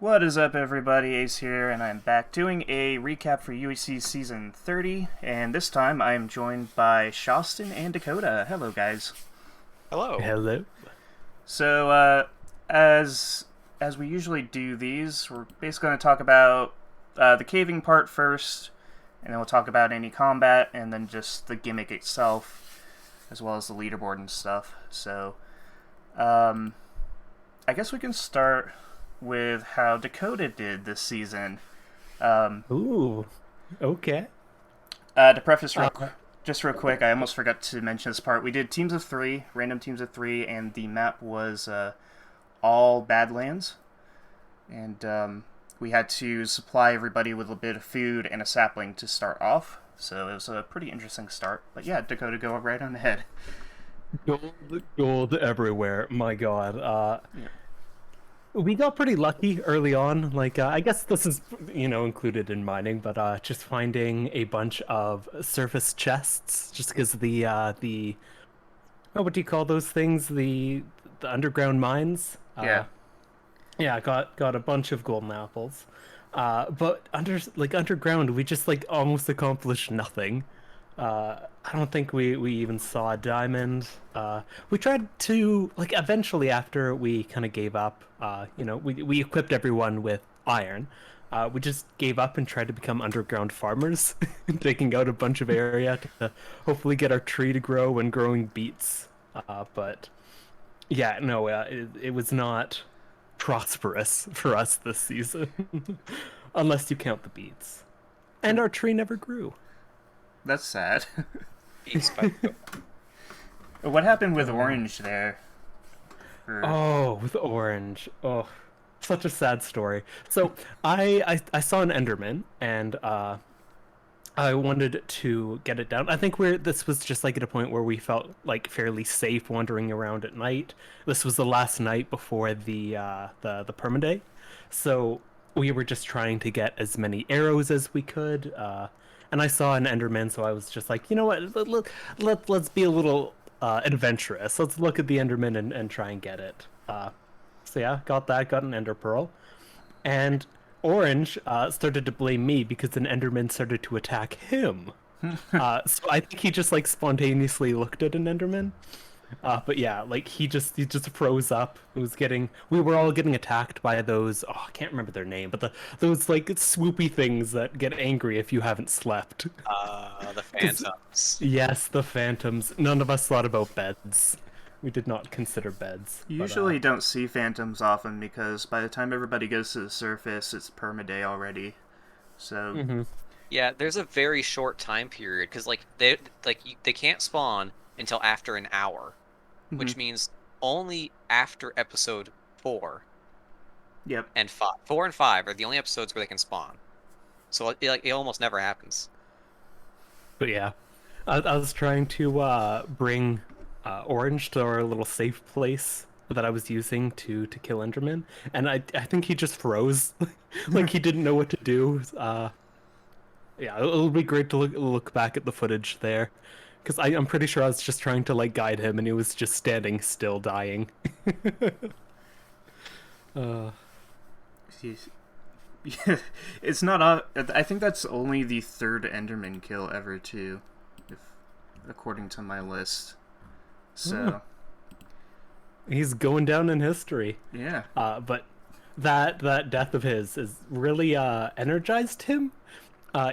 What is up, everybody? Ace here, and I'm back doing a recap for UHC Season 30, and this time I am joined by Shawstin and Dakota. Hello, guys. Hello. Hello. So, as we usually do these, we're basically going to talk about the caving part first, and then we'll talk about any combat, and then just the gimmick itself, as well as the leaderboard and stuff. So, I guess we can start with how Dakota did this season. Ooh. Okay. To preface Uh, just real quick, I almost forgot to mention this part. We did teams of three, random teams of three, and the map was all Badlands. And we had to supply everybody with a bit of food and a sapling to start off. So it was a pretty interesting start. But yeah, Dakota, go right on ahead. gold everywhere. My God. Yeah. We got pretty lucky early on. I guess this is, included in mining, but just finding a bunch of surface chests, just because what do you call those things? The underground mines. Yeah. Yeah, got a bunch of golden apples. But underground, we just almost accomplished nothing. I don't think we even saw a diamond. We tried to eventually after we kind of gave up. We equipped everyone with iron. We just gave up and tried to become underground farmers, taking out a bunch of area to hopefully get our tree to grow and growing beets. But yeah, no, it was not prosperous for us this season, unless you count the beets. And our tree never grew. That's sad. Beats by What happened with Orange there? For... Oh, with orange. Oh, such a sad story. So I saw an Enderman and I wanted to get it down. I think this was just at a point where we felt fairly safe wandering around at night. This was the last night before the permaday, so we were just trying to get as many arrows as we could. And I saw an Enderman, so I was just like, you know what? Let's be a little adventurous. Let's look at the Enderman and try and get it. So yeah, got an Ender Pearl, and Orange started to blame me because an Enderman started to attack him. So I think he just spontaneously looked at an Enderman. But yeah, he just froze up. We were all getting attacked by those. Oh, I can't remember their name, but those swoopy things that get angry if you haven't slept. the Phantoms. Yes, the phantoms. None of us thought about beds. We did not consider beds. You But usually don't see phantoms often because by the time everybody goes to the surface, it's permaday already. So mhm. Yeah, there's a very short time period because they can't spawn until after an hour, mhm. which means only after episode 4 Yep. and 5. 4 and 5 are the only episodes where they can spawn. So it almost never happens. But yeah, I was trying to bring Orange to our little safe place that I was using to kill Enderman, and I think he just froze, like he didn't know what to do. Yeah, it'll be great to look back at the footage there, because I'm pretty sure I was just trying to guide him, and he was just standing still, dying. uh, It's not. I think that's only the third Enderman kill ever, too, if according to my list. So he's going down in history. yeah, But that death of his is really energized him.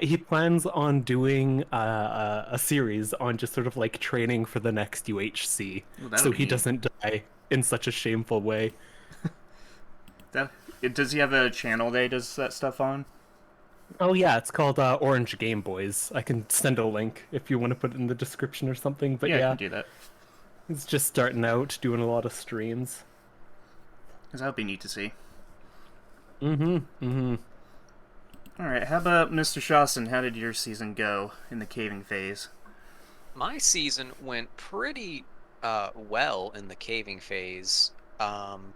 He plans on doing a series on just sort of training for the next UHC, well, that'll so be he neat. doesn't die in such a shameful way. That does he have a channel that he does that stuff on? Oh yeah, it's called Orange Game Boys. I can send a link if you want to put it in the description or something. But Yeah, I can yeah, do that. he's just starting out, doing a lot of streams. Because that would be neat to see. Mm-hmm. Mm-hmm. All right, how about Mr. Shawson? How did your season go in the caving phase? My season went pretty well in the caving phase. Um,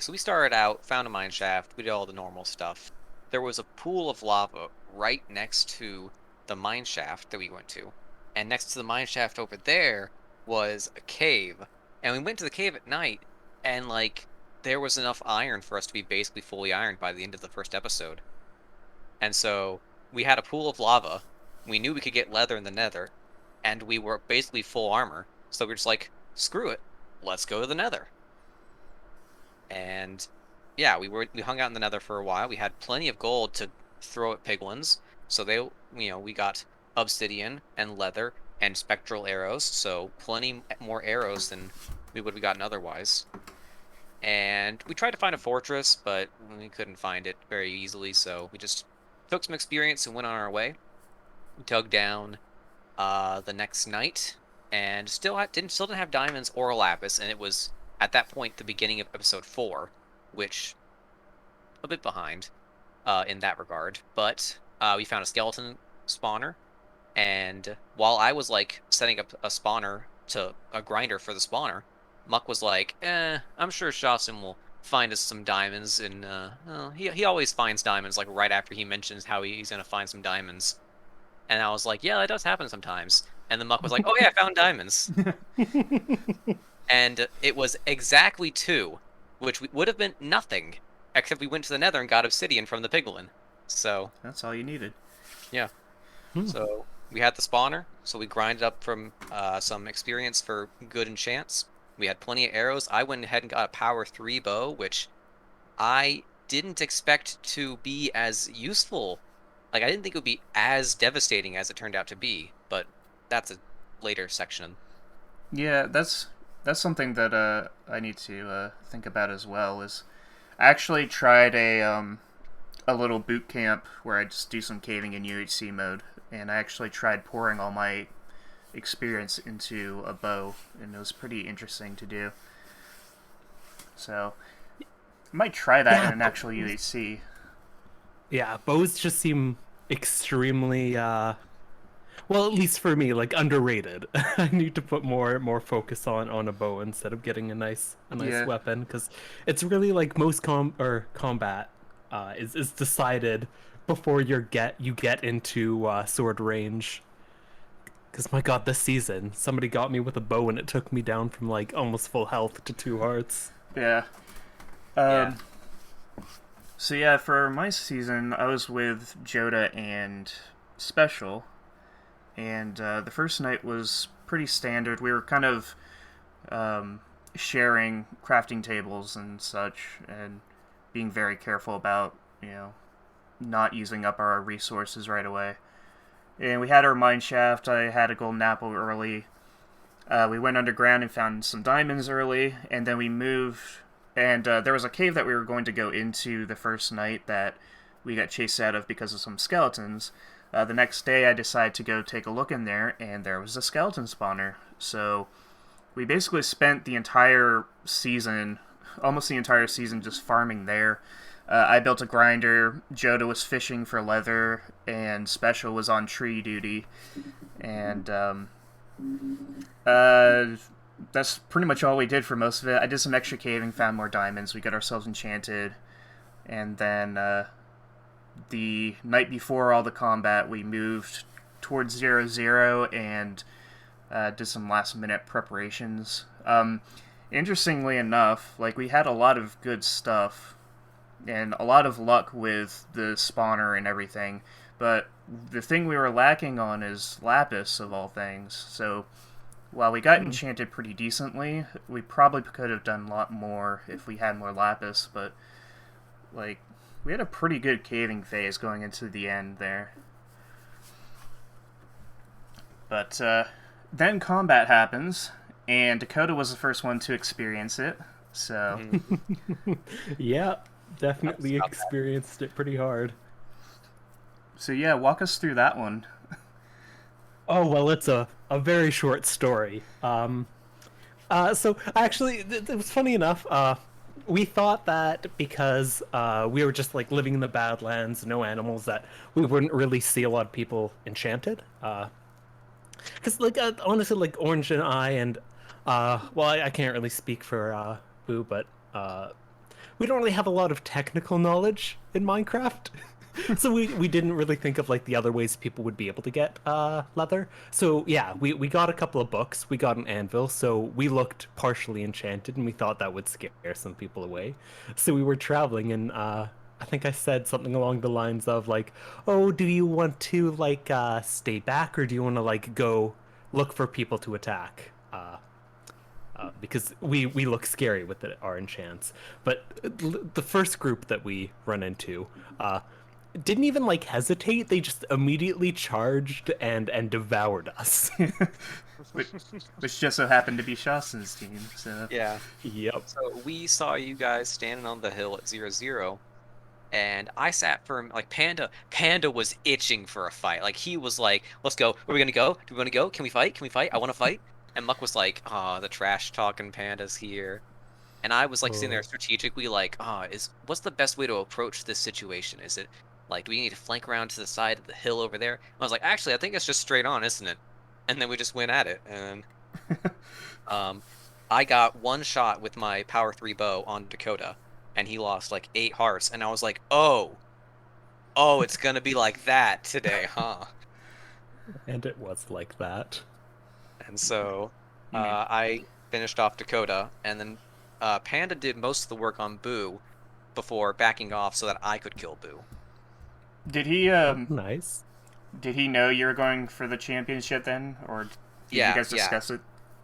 so we started out, found a mine shaft, we did all the normal stuff. There was a pool of lava right next to the mine shaft that we went to. And next to the mine shaft over there was a cave. And we went to the cave at night, and there was enough iron for us to be basically fully ironed by the end of the first episode. And so we had a pool of lava. We knew we could get leather in the nether, and we were basically full armor. So we're just like, screw it, let's go to the nether. And yeah, we hung out in the nether for a while. We had plenty of gold to throw at piglins. So we got obsidian and leather and spectral arrows. So plenty more arrows than we would have gotten otherwise. And we tried to find a fortress, but we couldn't find it very easily. So we just took some experience and went on our way. We dug down the next night, and still didn't have diamonds or lapis, and it was at that point the beginning of episode 4, which a bit behind in that regard. But we found a skeleton spawner, and while I was like setting up a grinder for the spawner, Muck was like, I'm sure Shawstin will find us some diamonds, and he always finds diamonds like right after he mentions how he's gonna find some diamonds. And I was like, yeah, that does happen sometimes. And the Muck was like, oh yeah, I found diamonds. And it was exactly 2, which would have been nothing, except we went to the nether and got obsidian from the piglin. So That's all you needed. yeah. So we had the spawner, so we grinded up from some experience for good enchants. We had plenty of arrows. I went ahead and got a power 3 bow, which I didn't expect to be as useful. Like, I didn't think it would be as devastating as it turned out to be, but that's a later section. Yeah, that's something that I need to think about as well. Is I actually tried a little boot camp where I just do some caving in UHC mode, and I actually tried pouring all my experience into a bow, and it was pretty interesting to do. So I might try that in an actual UHC. Yeah, bows just seem extremely well, at least for me, like underrated. I need to put more focus on a bow instead of getting a nice weapon, because it's really like most combat is decided before you get into sword range. Because my god, this season somebody got me with a bow and it took me down from like almost full health to 2 hearts. Yeah. Yeah. So yeah, for my season, I was with Joda and Special, and the first night was pretty standard. We were kind of sharing crafting tables and such, and being very careful about, not using up our resources right away. And we had our mine shaft. I had a golden apple early. We went underground and found some diamonds early, and then we moved. And there was a cave that we were going to go into the first night that we got chased out of because of some skeletons. The next day, I decided to go take a look in there, and there was a skeleton spawner. So we basically spent the entire season, almost the entire season, just farming there. I built a grinder, Joda was fishing for leather, and Special was on tree duty. And that's pretty much all we did for most of it. I did some extra caving, found more diamonds, we got ourselves enchanted. And then the night before all the combat, we moved towards 0-0 and did some last-minute preparations. Interestingly enough, like, we had a lot of good stuff and a lot of luck with the spawner and everything, but the thing we were lacking on is lapis, of all things. So while we got enchanted pretty decently, we probably could have done a lot more if we had more lapis, but like, we had a pretty good caving phase going into the end there. But then combat happens, and Dakota was the first one to experience it, so Yeah, definitely experienced it pretty hard. So yeah, walk us through that one. Oh, well, it's a very short story. So actually, it was funny enough. We thought that because we were just like living in the Badlands, no animals, that we wouldn't really see a lot of people enchanted. Because like honestly, like Orange and I and well, I can't really speak for Boo, but we don't really have a lot of technical knowledge in Minecraft. So we didn't really think of like the other ways people would be able to get leather. So yeah, we got a couple of books. We got an anvil, so we looked partially enchanted, and we thought that would scare some people away. So we were traveling, and I think I said something along the lines of like, "Oh, do you want to like stay back, or do you want to like go look for people to attack?" Because we look scary with our enchants. But the first group that we run into didn't even like hesitate. They just immediately charged and devoured us. which, which just so happened to be Shawstin's team. So Yeah. Yep. So we saw you guys standing on the hill at 0-0, and I sat for like Panda. Panda was itching for a fight. Like he was like, "Let's go. Are we gonna go? Do we want to go? Can we fight? Can we fight? I want to fight." And Muck was like, "Ah, the trash talking Panda's here." And I was like sitting there Oh. strategically like, what's the best way to approach this situation? Is it like, do we need to flank around to the side of the hill over there? And I was like, actually, I think it's just straight on, isn't it? And then we just went at it, and um, I got one shot with my power 3 bow on Dakota, and he lost like 8 hearts, and I was like, oh, it's gonna be like that today, huh? And it was like that. And so you mean I finished off Dakota, and then Panda did most of the work on Boo before backing off so that I could kill Boo. did he Oh, nice. did he know you were going for the championship then, or did you Yeah, guys yeah. discuss it?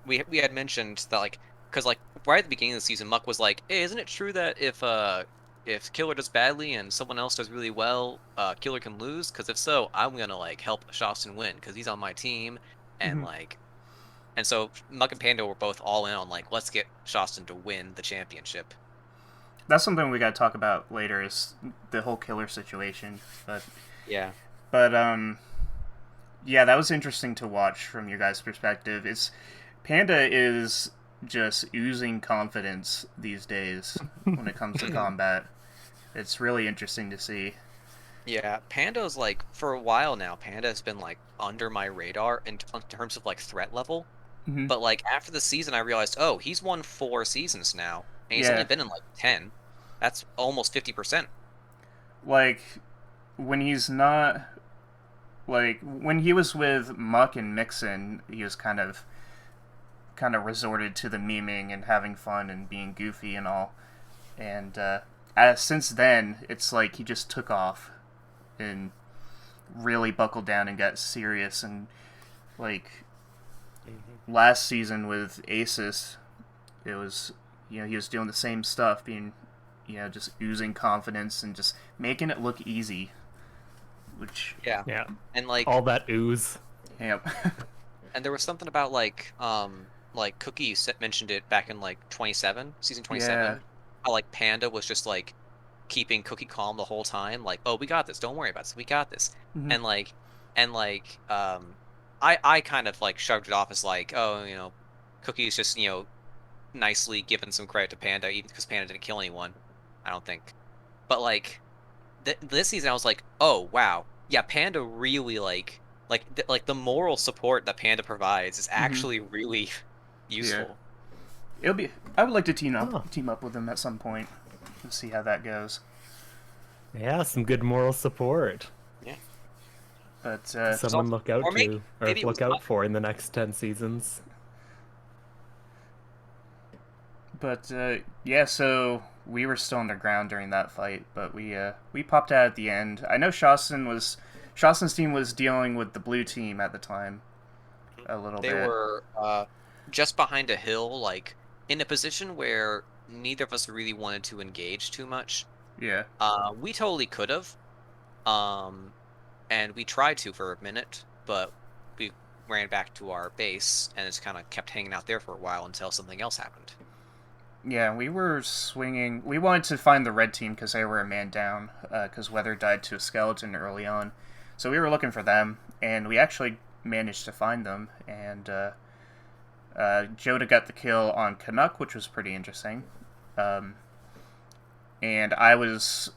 We had mentioned that like because like right at the beginning of the season, Muck was like, "Hey, isn't it true that if Killer does badly and someone else does really well, Killer can lose? Because if so, I'm gonna like help Shawstin win because he's on my team." And Hmm. like and so Muck and Panda were both all in on like let's get Shawstin to win the championship. That's something we got to talk about later. Is the whole killer situation, but Yeah. but yeah, that was interesting to watch from your guys' perspective. It's Panda is just oozing confidence these days when it comes to combat. It's really interesting to see. Yeah, Panda's like for a while now, Panda has been like under my radar in terms of like threat level. Hmm. But like after the season, I realized, oh, he's won 4 seasons now, and he's only Yeah, been in like 10. That's almost 50%. like when he's not like when he was with Muck and Mixon, he was kind of resorted to the memeing and having fun and being goofy and all. And since then, it's like he just took off and really buckled down and got serious. And like last season with Asus, it was he was doing the same stuff, being just oozing confidence and just making it look easy. Which Yeah, Yeah. and like All that ooze. yep. and there was something about like Cookie mentioned it back in like 27 season Yeah. 27. How like Panda was just like keeping Cookie calm the whole time, like, oh, we got this, don't worry about this, we got this. Hmm. And like and like I kind of like shrugged it off as like, oh, Cookie's just, nicely giving some credit to Panda, even because Panda didn't kill anyone, I don't think. But like this season, I was like, oh wow, yeah, Panda really like the moral support that Panda provides is Hmm. actually really Yeah. useful. It'll be. I would like to Oh, team up with him at some point and see how that goes. yeah, some good moral support. Yeah, But there's Someone also, look out or maybe to, or maybe it was look out for in the next 10 seasons. yeah. So we were still underground during that fight, but we popped out at the end. I know Shawstin's team was dealing with the blue team at the time a little they bit. were just behind a hill, like in a position where neither of us really wanted to engage too much. Yeah. We totally could have, um, and we tried to for a minute, but we ran back to our base and just kind of kept hanging out there for a while until something else happened. Yeah, we were swinging. We wanted to find the red team because they were a man down. Because Weather died to a skeleton early on, so we were looking for them, and we actually managed to find them. And Joda got the kill on Canuck, which was pretty interesting. Um, and I was.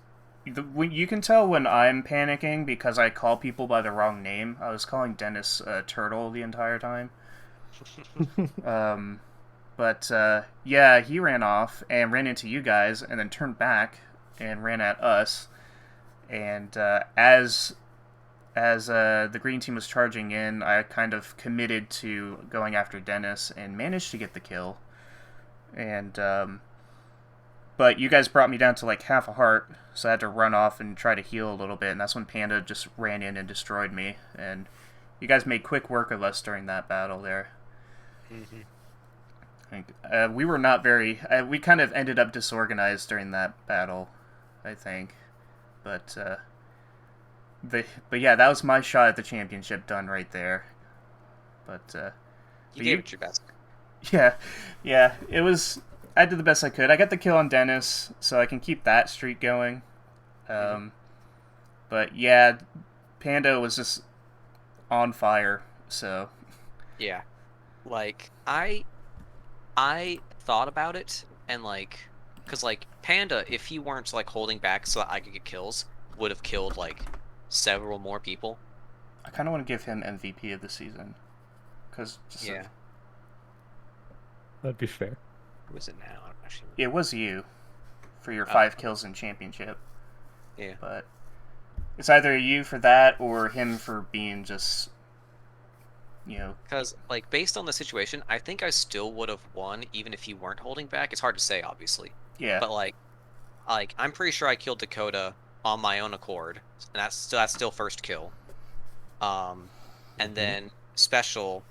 You can tell when I'm panicking because I call people by the wrong name. I was calling Dennis Turtle the entire time. Um, but yeah, he ran off and ran into you guys, and then turned back and ran at us. And as the green team was charging in, I kind of committed to going after Dennis and managed to get the kill. And but you guys brought me down to like half a heart, so I had to run off and try to heal a little bit, and that's when Panda just ran in and destroyed me. And you guys made quick work of us during that battle there. We were not very. We kind of ended up disorganized during that battle, I think. But yeah, that was my shot at the championship done right there. But You gave it your best. yeah, it was. I did the best I could. I got the kill on Dennis, so I can keep that streak going. But yeah, Panda was just on fire. So Yeah, like I thought about it, and like, cause like Panda, if he weren't like holding back so that I could get kills, would have killed like several more people. I kind of want to give him MVP of the season, cause Yeah. That'd be fair. Who is it now? I don't actually. it was you for your 5 kills in championship. Yeah. But it's either you for that or him for being just, Because, like, based on the situation, I think I still would have won even if you weren't holding back. It's hard to say, obviously. yeah. But, like I'm pretty sure I killed Dakota on my own accord, and that's still first kill. And then Special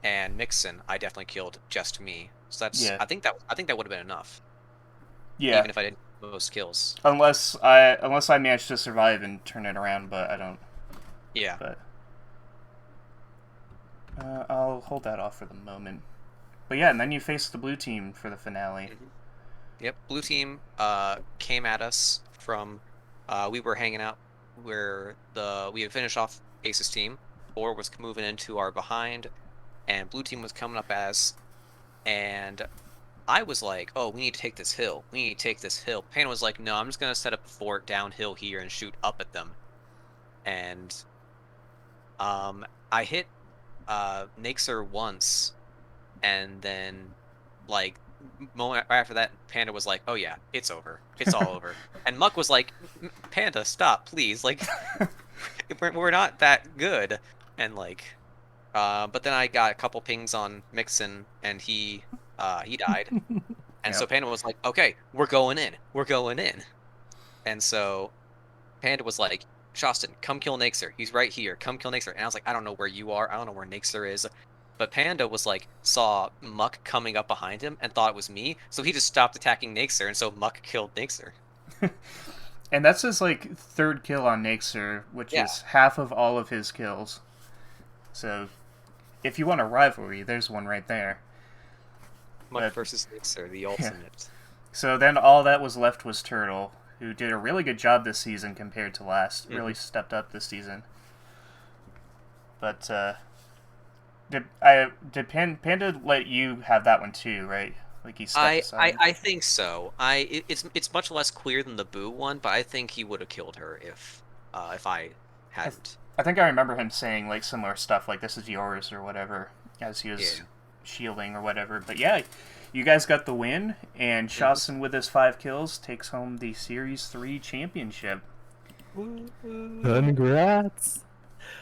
and Mixon, I definitely killed just me. So that's Yeah. I think that would have been enough, Yeah. even if I didn't get most kills. Unless I manage to survive and turn it around, but I don't. Yeah. But I'll hold that off for the moment. But yeah, and then you face the blue team for the finale. Yep, blue team came at us from we were hanging out where we had finished off Ace's team. 4 was moving into our behind, and blue team was coming up as, and I was like, oh, we need to take this hill. We need to take this hill. Panda was like, no, I'm just gonna set up a fort downhill here and shoot up at them. And I hit Naxer once, and then like moment right after that, Panda was like, "Oh yeah, it's over. It's all over." And Muck was like, "Panda, stop, please. Like, we're not that good." And like, but then I got a couple pings on Mixon, and he died. And so Yep. Panda was like, "Okay, we're going in. We're going in." And so Panda was like, "Shawstin, come kill Naxer. He's right here. Come kill Naxer." And I was like, "I don't know where you are. I don't know where Naxer is." But Panda was like, saw Muck coming up behind him and thought it was me, so he just stopped attacking Naxer, and so Muck killed Naxer. And that's his like 3rd kill on Naxer, which is half of all of his kills. So if you want a rivalry, there's one right there. Muck versus Naxer, the ultimate. So then all that was left was Turtle, who did a really good job this season compared to last. Really stepped up this season. But did Panda let you have that one too, right? Like he stepped aside. I think so. It's much less clear than the Boo one, but I think he would have killed her if I hadn't. I think I remember him saying like similar stuff, like "This is yours" or whatever, as he was shielding or whatever. But yeah, you guys got the win, and Shawstin with his 5 kills takes home the Series 3 championship. Congrats!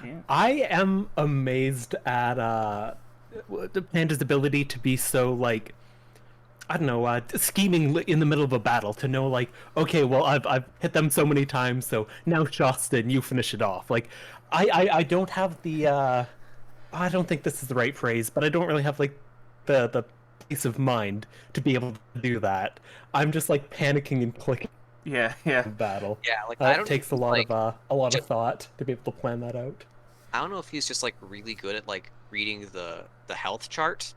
Yeah. I am amazed at Panda's ability to be so like, I don't know, scheming in the middle of a battle to know like, okay, well I've hit them so many times, so now Shawstin, you finish it off. Like, I don't have the I don't think this is the right phrase, but I don't really have like the peace of mind to be able to do that. I'm just like panicking and clicking. Yeah. Battle. Yeah, like It takes a lot of thought to be able to plan that out. I don't know if he's just like really good at like reading the health chart,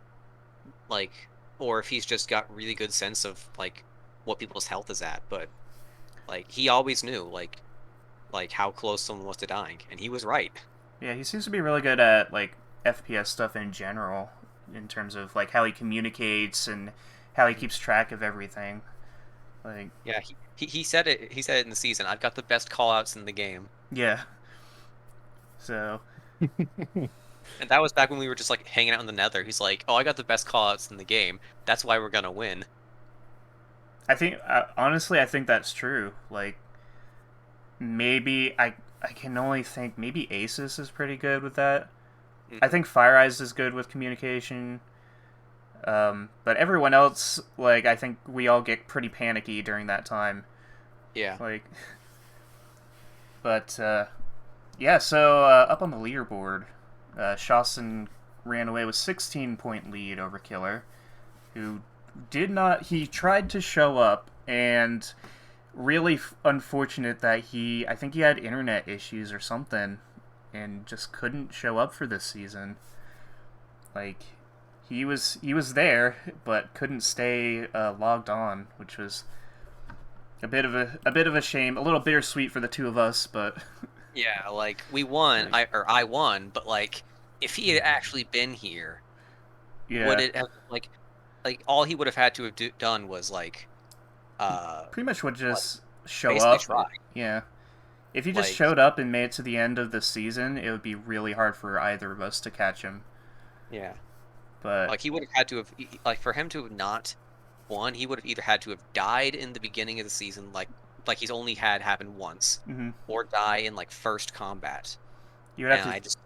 like, or if he's just got really good sense of like what people's health is at. But like he always knew like how close someone was to dying, and he was right. Yeah, he seems to be really good at like FPS stuff in general, in terms of like how he communicates and how he keeps track of everything. Like, yeah, he said it. He said it in the season. I've got the best callouts in the game. yeah. So. And that was back when we were just like hanging out in the Nether. He's like, "Oh, I got the best callouts in the game. That's why we're gonna win." I think honestly, I think that's true. Like, maybe I can only think maybe Asus is pretty good with that. Mhm. I think Fire Eyes is good with communication. But everyone else, like, I think we all get pretty panicky during that time. Yeah. Like, but yeah. So up on the leaderboard, Shawstin ran away with 16-point lead over Killer, who did not. He tried to show up, and really unfortunate that I think he had internet issues or something, and just couldn't show up for this season. Like, he was there, but couldn't stay logged on, which was a bit of a shame, a little bittersweet for the two of us, but Yeah, like we won, I won, but like if he had actually been here, would yeah, it have like all he would have had to have done was like pretty much would like, just show basically up. try. Yeah, if he just Like showed up and made it to the end of the season, it would be really hard for either of us to catch him. yeah. But Like he would have had to have like for him to have not won, he would have either had to have died in the beginning of the season, like he's only had happen once, mhm. or die in like first combat. You would have And to,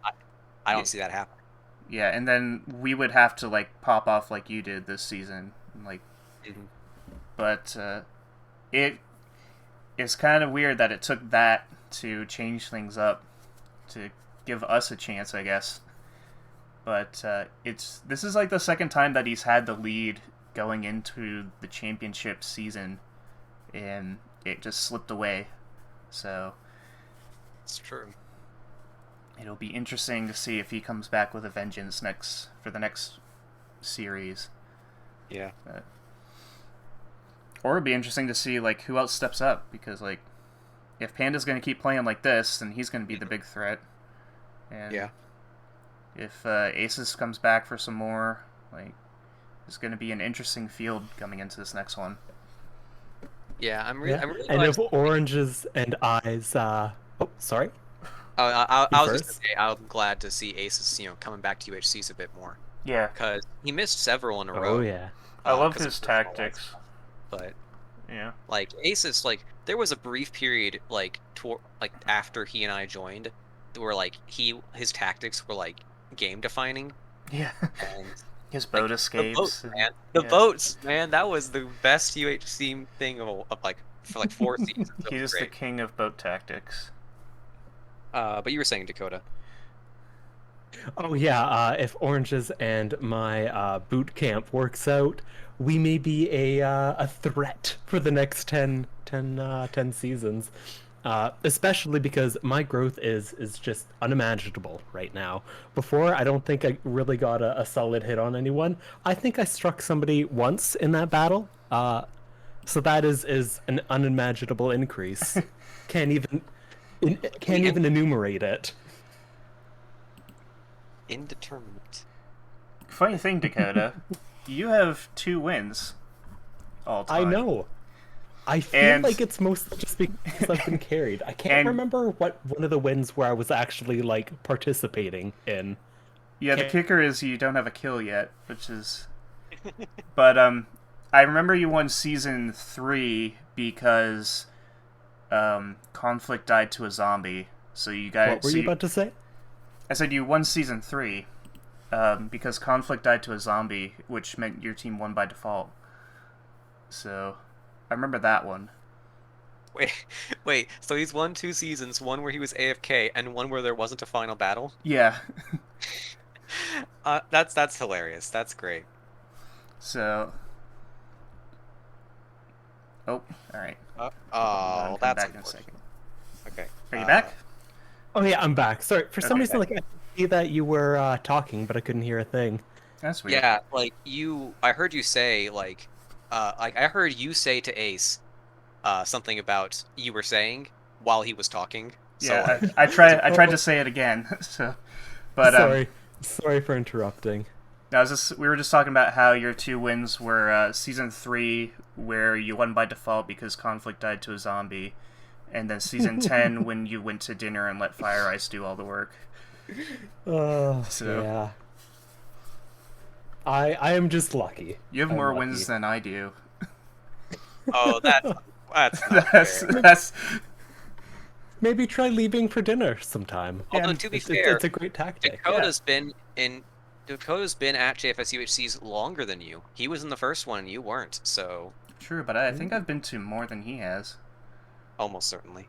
I don't see that happening. yeah, and then we would have to like pop off like you did this season, like. Mhm. But it's kind of weird that it took that to change things up, to give us a chance, I guess. But this is like the second time that he's had the lead going into the championship season, and it just slipped away. So It's true. it'll be interesting to see if he comes back with a vengeance for the next series. Yeah. Or it'd be interesting to see like who else steps up, because like if Panda's going to keep playing like this, then he's going to be the big threat. And Yeah. if Asus comes back for some more, like, it's going to be an interesting field coming into this next one. Yeah, I'm Yeah. really And glad if Oranges and Eyes, oh, sorry. I You was just first? gonna say I'm glad to see Aces, coming back to UHCs a bit more Yeah, because he missed several in a Oh row. yeah. I love 'cause of his personal life tactics. stuff. But Yeah, like Aces, like there was a brief period like after he and I joined, where like his tactics were like game defining, yeah. and His boat the escapes. boats, and- man, the yeah. boats, man, that was the best UHC thing of like for like 4 seasons. It He was is the great. king of boat tactics. But you were saying Dakota. Oh yeah. If Oranges and my boot camp works out, we may be a threat for the next 10 seasons. Especially because my growth is just unimaginable right now. Before, I don't think I really got a solid hit on anyone. I think I struck somebody once in that battle. So that is an unimaginable increase. Can't even enumerate it. Indeterminate. Funny thing, Dakota, you have 2 wins all time. I know. I feel And- like it's mostly just because I've been carried. I can't And- remember what one of the wins where I was actually like participating in. Yeah, the kicker is you don't have a kill yet, which is. But I remember you won season 3 because Conflict died to a zombie. So you guys. What were you about to say? I said you won season 3 because Conflict died to a zombie, which meant your team won by default. So I remember that one. Wait. So he's won 2 seasons, one where he was AFK and one where there wasn't a final battle. Yeah. That's hilarious. That's great. So. Oh, all right. Oh, that's back in a second. okay. Are you back? Oh yeah, I'm back. Sorry, for some Okay. reason, like I could see that you were talking, but I couldn't hear a thing. That's weird. Yeah, like I heard you say like I heard you say to Ace, something about you were saying while he was talking. So Yeah, like, I tried to say it again. So, but Sorry for interrupting. we were just talking about how your 2 wins were season 3, where you won by default because Conflict died to a zombie, and then season 10 when you went to dinner and let Fire Ice do all the work. Oh, So- yeah. I am just lucky. You have I'm more lucky. wins than I do. oh, that's not that's fair. that's maybe try leaving for dinner sometime. Although Yeah, to be It's, fair, it's a great tactic. Dakota's been at JFS UHC's longer than you. He was in the first one and you weren't, so true, but I think I've been to more than he has. almost certainly.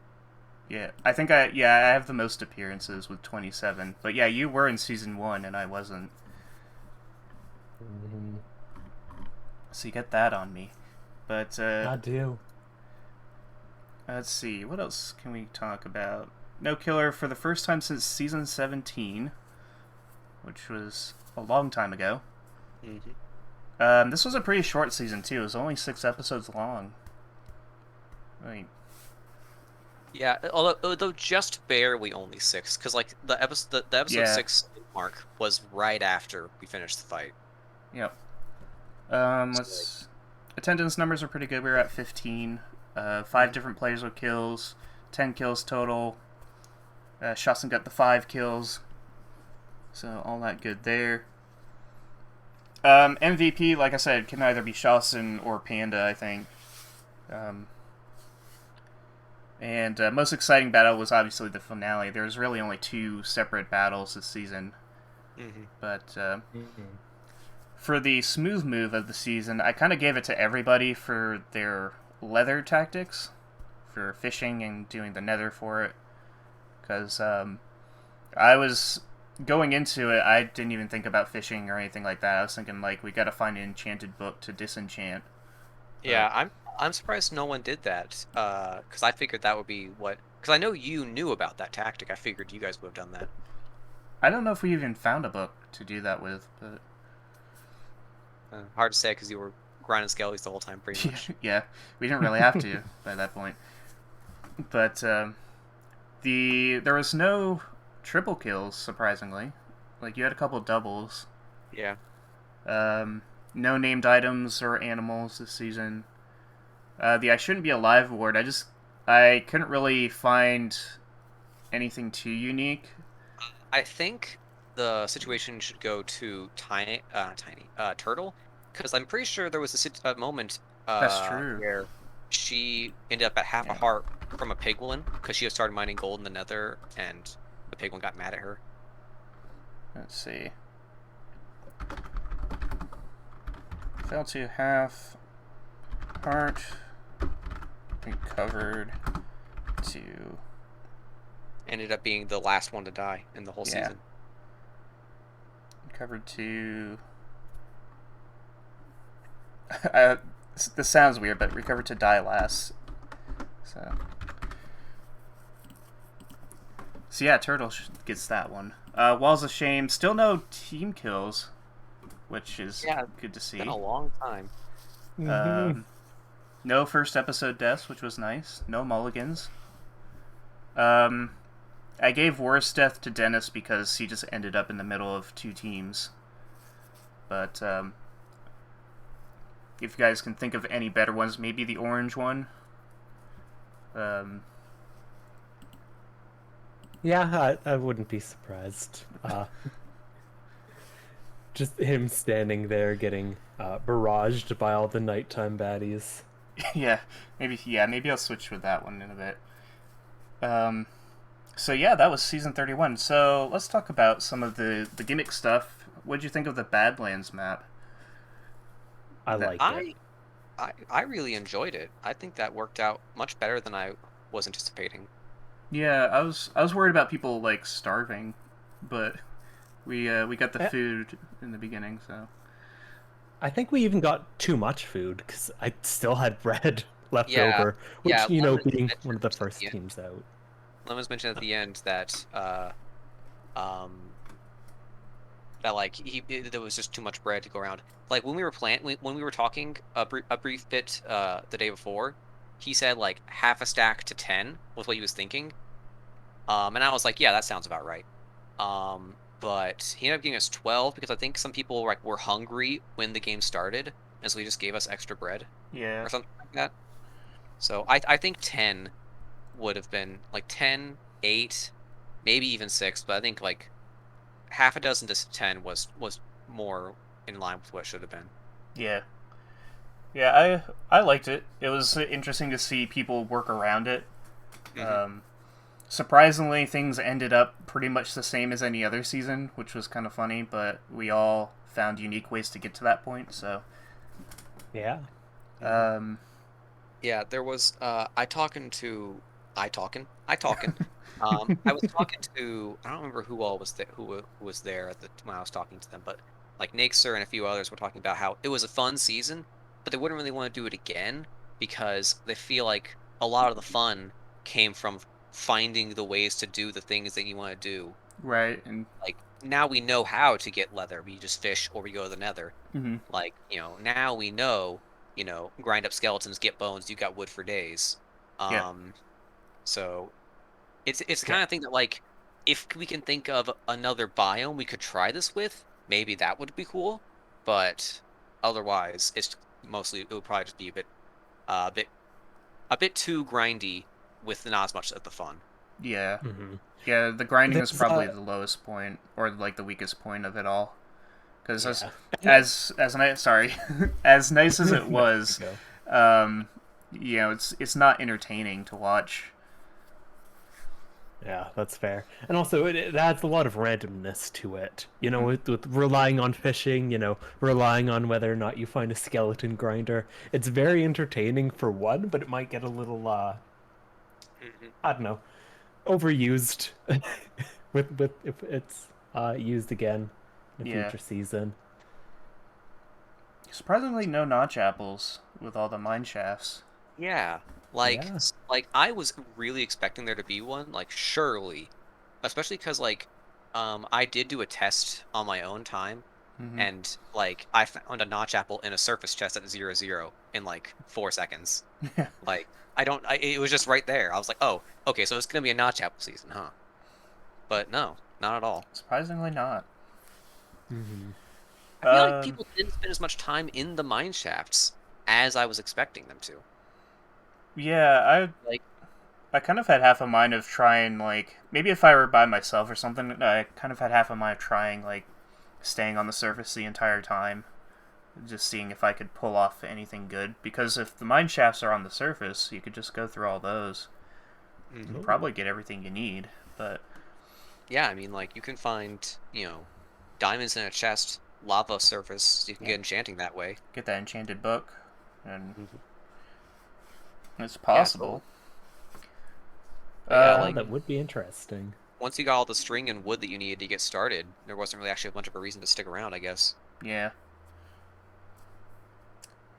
Yeah, I have the most appearances with 27. But yeah, you were in season 1 and I wasn't. Mhm. So you get that on me. But I do. let's see, what else can we talk about? No Killer for the first time since season 17, which was a long time ago. This was a pretty short season too. It was only 6 episodes long. I mean, Yeah, although just barely only 6, because like the episode Yeah. 6 mark was right after we finished the fight. yep. So, Let's. Attendance numbers are pretty good. We were at 15. 5 different players with kills. 10 kills total. Shawstin got the 5 kills. So all that good there. MVP, like I said, can either be Shawstin or Panda, I think. And most exciting battle was obviously the finale. There's really only 2 separate battles this season. But for the smooth move of the season, I kind of gave it to everybody for their leather tactics, for fishing and doing the nether for it. Because I was going into it, I didn't even think about fishing or anything like that. I was thinking like we got to find an enchanted book to disenchant. yeah, I'm surprised no one did that. Because I figured that would be what. Because I know you knew about that tactic. I figured you guys would have done that. I don't know if we even found a book to do that with, but Hard to say because you were grinding skellies the whole time, pretty much. yeah, we didn't really have to by that point. But there was no triple kills, surprisingly. Like you had a couple doubles. Yeah. No named items or animals this season. The I Shouldn't Be Alive award, I couldn't really find anything too unique. I think the situation should go to Turtle, because I'm pretty sure there was a moment That's true. where she ended up at half a heart from a piglin because she had started mining gold in the Nether, and the piglin got mad at her. Let's see. Fell to half heart. Recovered to. Ended up being the last one to die in the whole season. Recovered to. This sounds weird, but recovered to die last. So yeah, Turtle gets that one. Walls of Shame, still no team kills, which is good to see. It's been a long time. No first episode deaths, which was nice. No mulligans. I gave worst death to Dennis because he just ended up in the middle of 2 teams. But if you guys can think of any better ones, maybe the orange one. Yeah, I wouldn't be surprised. Just him standing there getting barraged by all the nighttime baddies. Maybe I'll switch with that one in a bit. So yeah, that was season 31. So let's talk about some of the gimmick stuff. What'd you think of the Badlands map? I liked it. I really enjoyed it. I think that worked out much better than I was anticipating. Yeah, I was worried about people like starving, but we got the food in the beginning, so. I think we even got too much food because I still had bread left over, which being one of the first teams out. Lemons mentioned at the end that that like there was just too much bread to go around. Like when we were talking a brief bit the day before, he said like half a stack to 10 was what he was thinking. And I was like, yeah, that sounds about right. But he ended up giving us 12 because I think some people were hungry when the game started, and so he just gave us extra bread. Yeah. Or something like that. So I think 10 would have been like 10, 8, maybe even 6, but I think like half a dozen to 10 was more in line with what should have been. Yeah. Yeah, I liked it. It was interesting to see people work around it. Mm-hmm. surprisingly, things ended up pretty much the same as any other season, which was kind of funny, but we all found unique ways to get to that point, so... Yeah. Yeah, there was I was talking to I don't remember who all was there who was there at the when I was talking to them, but like Naxer and a few others were talking about how it was a fun season, but they wouldn't really want to do it again because they feel like a lot of the fun came from finding the ways to do the things that you want to do. Right, and... Like now we know how to get leather. We just fish or we go to the nether. Mm-hmm. Like, now we know, grind up skeletons, get bones, you got wood for days. Yeah. So it's the kind of thing that like if we can think of another biome we could try this with, maybe that would be cool. But otherwise, it would probably just be a bit too grindy with not as much of the fun. Yeah. Mm-hmm. Yeah, the grinding is There's, probably the lowest point, or like the weakest point of it all. Because Yeah. as nice, sorry, as nice as it was, it's not entertaining to watch. Yeah, that's fair. And also, it adds a lot of randomness to it. With relying on fishing, relying on whether or not you find a skeleton grinder. It's very entertaining for one, but it might get a little, I don't know, overused with if it's used again in a Yeah. future season. Surprisingly, no notch apples with all the mine shafts. Yeah, Yeah. like I was really expecting there to be one, like surely, especially because like, I did do a test on my own time, Mm-hmm. and like I found a notch apple in a surface chest at 0, 0 in like 4 seconds. Like it was just right there. I was like, oh, okay, so it's gonna be a notch apple season, huh? But no, not at all. Surprisingly not. Mm-hmm. I feel like people didn't spend as much time in the mine shafts as I was expecting them to. Yeah, Like, I kind of had half a mind of trying, like, maybe if I were by myself or something, I kind of had half a mind of trying, like, staying on the surface the entire time. Just seeing if I could pull off anything good. Because if the mine shafts are on the surface, you could just go through all those. mhm. And probably get everything you need. But, Yeah, I mean, like you can find, diamonds in a chest, lava surface. You can get enchanting that way. get that enchanted book. And Mhm. it's Yeah, possible. But yeah, Yeah, like that would be interesting. once you got all the string and wood that you needed to get started, there wasn't really actually much of a reason to stick around, I guess. Yeah.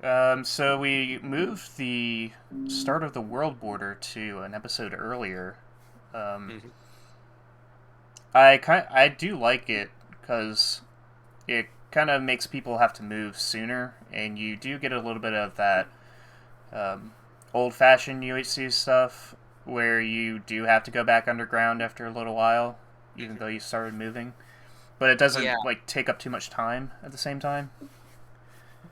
So we moved the start of the world border to an episode earlier. Mhm. I do like it because it kind of makes people have to move sooner, and you do get a little bit of that old-fashioned UHC stuff where you do have to go back underground after a little while, even though you started moving. But it doesn't Yeah, like take up too much time at the same time.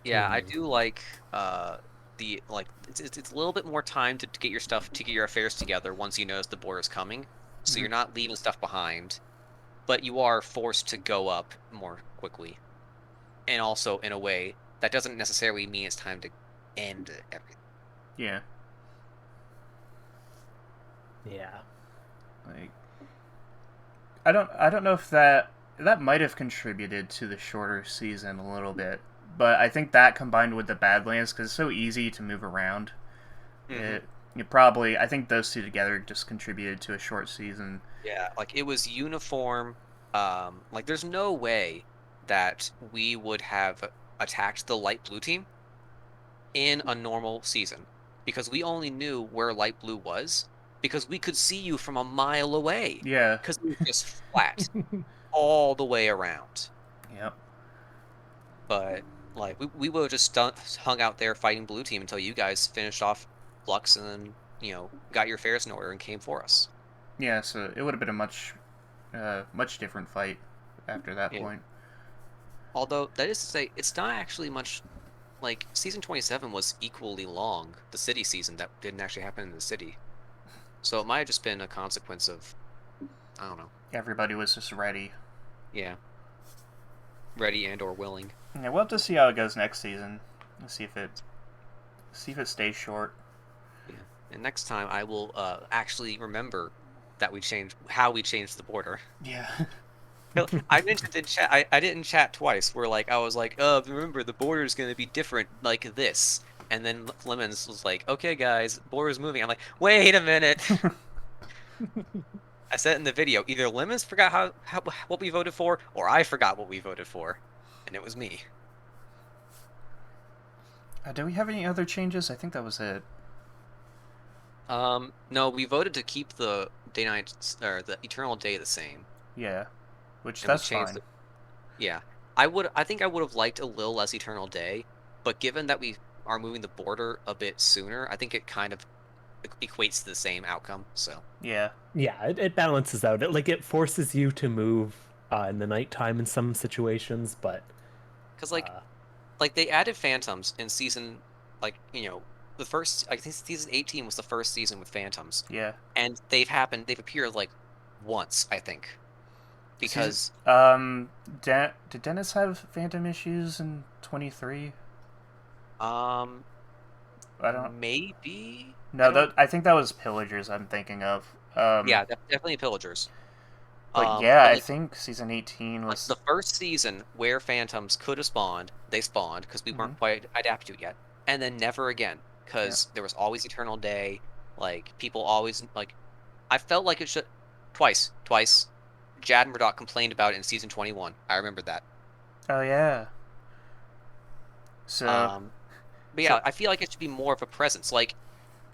yeah, I do like the like it's a little bit more time to get your stuff to get your affairs together once you notice the border's coming, so Mm-hmm. you're not leaving stuff behind, but you are forced to go up more quickly, and also in a way that doesn't necessarily mean it's time to end everything. Yeah. Yeah. Like I don't know if that might have contributed to the shorter season a little bit, but I think that combined with the Badlands because it's so easy to move around, Hmm. it probably I think those two together just contributed to a short season. Yeah, like it was uniform. Like there's no way that we would have attacked the light blue team in a normal season because we only knew where light blue was because we could see you from a mile away Yeah. because it was just flat all the way around. Yep. But like we would have just hung out there fighting blue team until you guys finished off Flux and then got your affairs in order and came for us. Yeah. So it would have been a much different fight after that Yeah. point. Although that is to say, it's not actually much. Like season 27 was equally long, the city season that didn't actually happen in the city. So it might have just been a consequence of, I don't know. Everybody was just ready. Yeah, ready and or willing. Yeah, we'll have to see how it goes next season. Let's see if it stays short. Yeah. And next time I will actually remember that we changed how we changed the border. Yeah. I mentioned in chat. I did in chat twice. Where like I was like, "Oh, remember the border is gonna be different like this." And then Lemons was like, "Okay, guys, border's moving." I'm like, "Wait a minute." I said in the video, either Lemons forgot how what we voted for, or I forgot what we voted for, and it was me. Do we have any other changes? I think that was it. No, we voted to keep the day night or the eternal day the same, Yeah. Which, and we that's changed fine. it. Yeah, I think I would have liked a little less eternal day, but given that we are moving the border a bit sooner, I think it kind of equates to the same outcome. So, Yeah. Yeah, it balances out. It forces you to move in the nighttime in some situations, but because uh, like they added phantoms in season, like the first, I think season 18 was the first season with phantoms, Yeah. and they've appeared like once, I think, Season, because did Dennis have phantom issues in 23? um I don't. maybe I No, don't. I think that was pillagers I'm thinking of. Yeah, definitely pillagers. But yeah, But I like think season 18 the was. first season where phantoms could have spawned, they spawned because we Hmm. weren't quite adapted to it yet, and then never again Yeah. because there was always eternal day. Like people always like, I felt like it should twice. Jad and Murdoch complained about it in season 21. I remember that. Oh yeah. So Um, but so yeah, I feel like it should be more of a presence. Like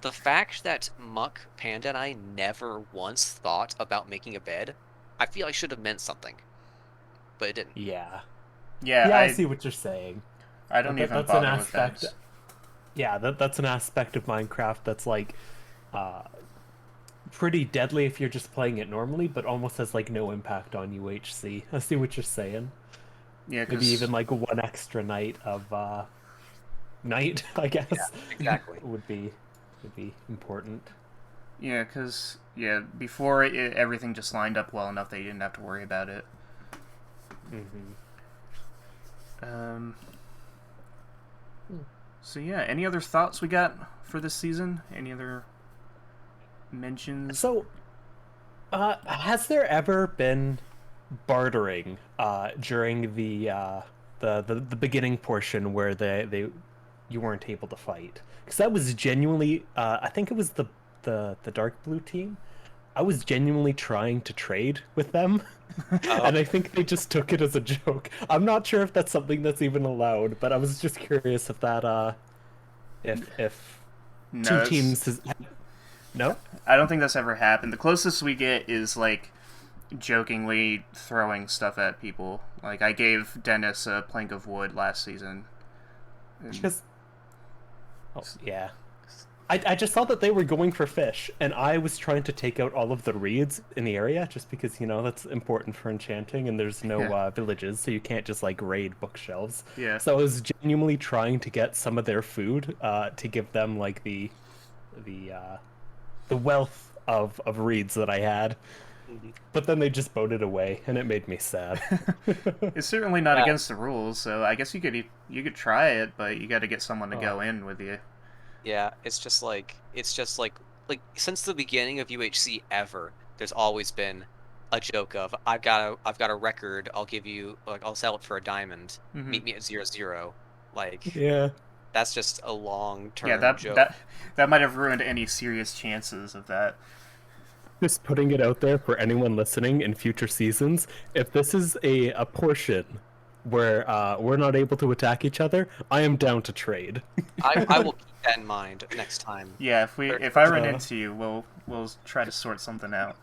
the fact that Muck, Panda, and I never once thought about making a bed, I feel like should have meant something, but it didn't. yeah, yeah, yeah, I see what you're saying. I That, don't that even that's an bother with aspect. beds. Yeah, that's an aspect of Minecraft that's uh, pretty deadly if you're just playing it normally, but almost has no impact on UHC. I see what you're saying. Yeah, Maybe because even one extra night of night, I Yeah, guess, exactly. would be important. yeah, before everything just lined up well enough that you didn't have to worry about it. Hmm. Um. So yeah, any other thoughts we got for this season? Any other mentions? So, has there ever been bartering during the beginning portion where they you weren't able to fight? Because that was genuinely I think it was the dark blue team. I was genuinely trying to trade with them, Oh, and I think they just took it as a joke. I'm not sure if that's something that's even allowed, but I was just curious if that if two No, teams no? I don't think that's ever happened. The closest we get is like jokingly throwing stuff at people. Like I gave Dennis a plank of wood last season. And Because oh yeah. I just thought that they were going for fish, and I was trying to take out all of the reeds in the area just because, that's important for enchanting, and there's no yeah, villages, so you can't just raid bookshelves. yeah. So I was genuinely trying to get some of their food to give them the uh, the wealth of reeds that I had, mhm. but then they just boated away, and it made me sad. It's certainly not Yeah, against the rules, so I guess you could try it, but you got to get someone to Oh, go in with you. yeah. It's just like since the beginning of UHC ever, there's always been a joke of I've got a record. I'll give you like I'll sell it for a diamond. Hmm. Meet me at 0 0. Like yeah. that's just a long Yeah, term that joke. that that might have ruined any serious chances of that. Just putting it out there for anyone listening in future seasons. If this is a portion where we're not able to attack each other, I am down to trade. I will keep that in mind next time. Yeah, Or if I run Uh, into you, we'll try to sort something out.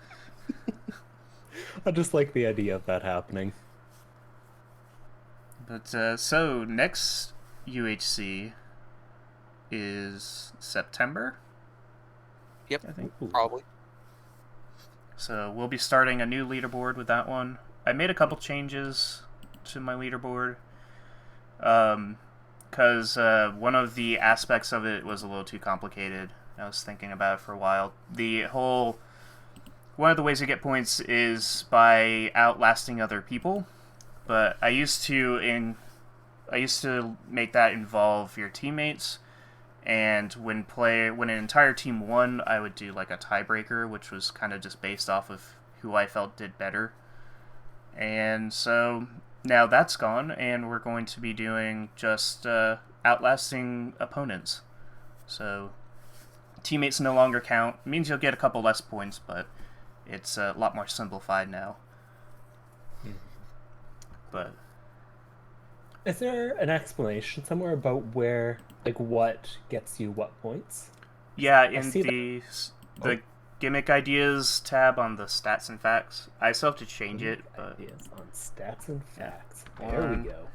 I just like the idea of that happening. But so next UHC is September, Yep, I think. Ooh. probably. So we'll be starting a new leaderboard with that one. I made a couple changes to my leaderboard. Because one of the aspects of it was a little too complicated. I was thinking about it for a while. One of the ways to get points is by outlasting other people, but I used to make that involve your teammates, And when an entire team won, I would do like a tiebreaker, which was kind of just based off of who I felt did better. And so now that's gone, and we're going to be doing just outlasting opponents. So teammates no longer count. It means you'll get a couple less points, but it's a lot more simplified now. But is there an explanation somewhere about where, like, what gets you what points? yeah, in the gimmick ideas tab on the stats and facts, I still have to change it. But ideas on stats and facts. There we go.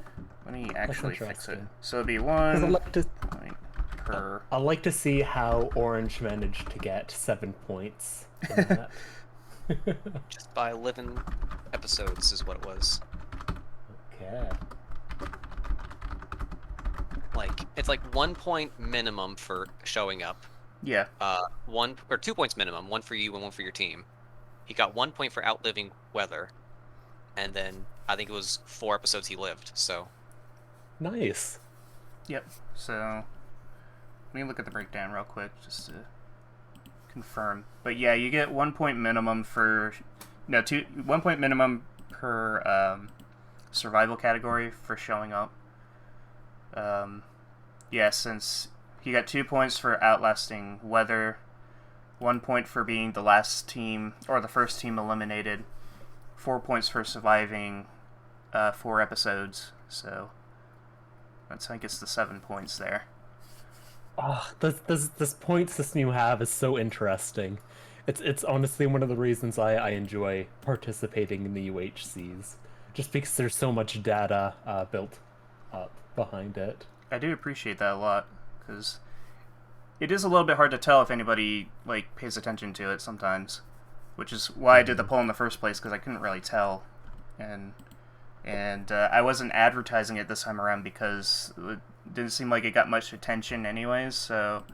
Let me actually fix it. So it'd be 'Cause one point per. I'd like to see how Orange managed to get 7 points in that. Just by 11 episodes is what it was. Okay. Like, it's like 1 point minimum for showing up. Yeah. 1 or 2 points minimum, one for you and one for your team. He got 1 point for outliving weather, and then I think it was 4 episodes he lived. So nice. Yep. So let me look at the breakdown real quick just to confirm. But yeah, you get 1 point minimum for 1 point minimum per survival category for showing up. Yeah, since he got 2 points for outlasting weather, 1 point for being the last team or the first team eliminated, 4 points for surviving 4 episodes. So that's, I guess, the 7 points there. Oh, this point system you have is so interesting. It's honestly one of the reasons I enjoy participating in the UHCs, just because there's so much data built up behind it. I do appreciate that a lot, because it is a little bit hard to tell if anybody like pays attention to it sometimes, which is why I did the poll in the first place, because I couldn't really tell, and I wasn't advertising it this time around because it didn't seem like it got much attention anyways, so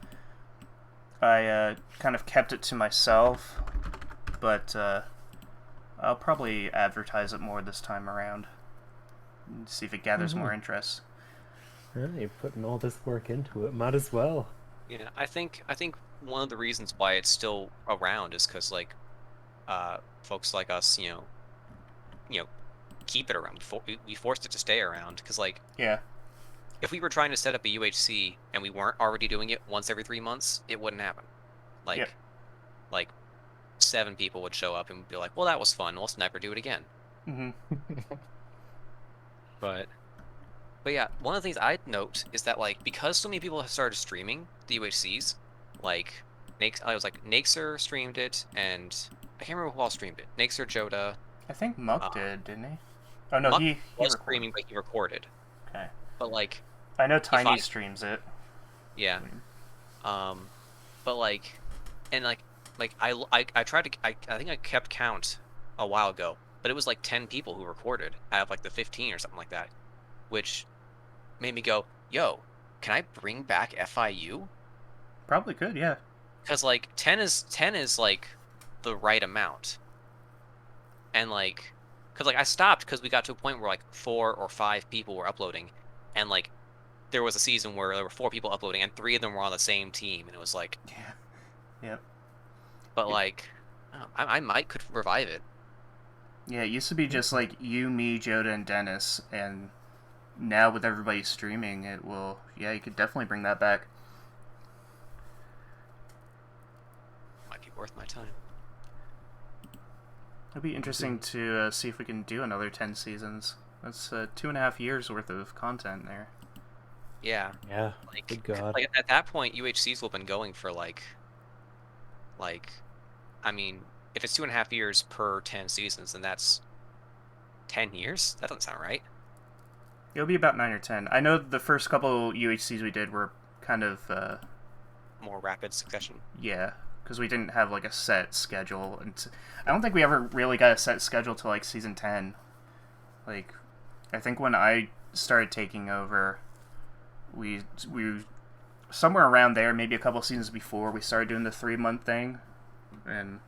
I kind of kept it to myself, but I'll probably advertise it more this time around and see if it gathers more interest. Yeah, you're putting all this work into it. Might as well. Yeah, I think one of the reasons why it's still around is because like folks like us, you know, keep it around. We forced it to stay around because like yeah, if we were trying to set up a UHC and we weren't already doing it once every 3 months, it wouldn't happen. Like, like 7 people would show up and be like, "Well, that was fun. Let's never do it again." Mm-hmm. But yeah, one of the things I'd note is that like because so many people have started streaming the UHCs, like I was like Naxer streamed it, and I can't remember who else streamed it. Naxer, Joda. I think Muck did, didn't he? Oh no, Muck he was streaming, but he recorded. Okay. But like, I know Tiny streams it. Yeah. But like, and like I tried to I think I kept count a while ago, but it was like 10 people who recorded out of like the 15 or something like that, which made me go, yo, can I bring back FIU? Probably could, yeah. Because like 10 is like the right amount, and like, because like I stopped because we got to a point where like 4 or 5 people were uploading, and like there was a season where there were 4 people uploading and 3 of them were on the same team, and it was like, yeah, yep. But like, I might could revive it. Yeah, it used to be just like you, me, Joda, and Dennis, and now with everybody streaming, it will. Yeah, you could definitely bring that back. Might be worth my time. It'd be interesting to see if we can do another 10 seasons. That's 2.5 years worth of content there. Yeah. Yeah. Like, good God. Like at that point, UHCs will have been going for like, I mean, if it's 2.5 years per 10 seasons, then that's 10 years. That doesn't sound right. It'll be about 9 or 10. I know the first couple UHCs we did were kind of more rapid succession. Yeah, because we didn't have like a set schedule, and I don't think we ever really got a set schedule till like season 10. Like, I think when I started taking over, we somewhere around there, maybe a couple seasons before, we started doing the 3-month thing, and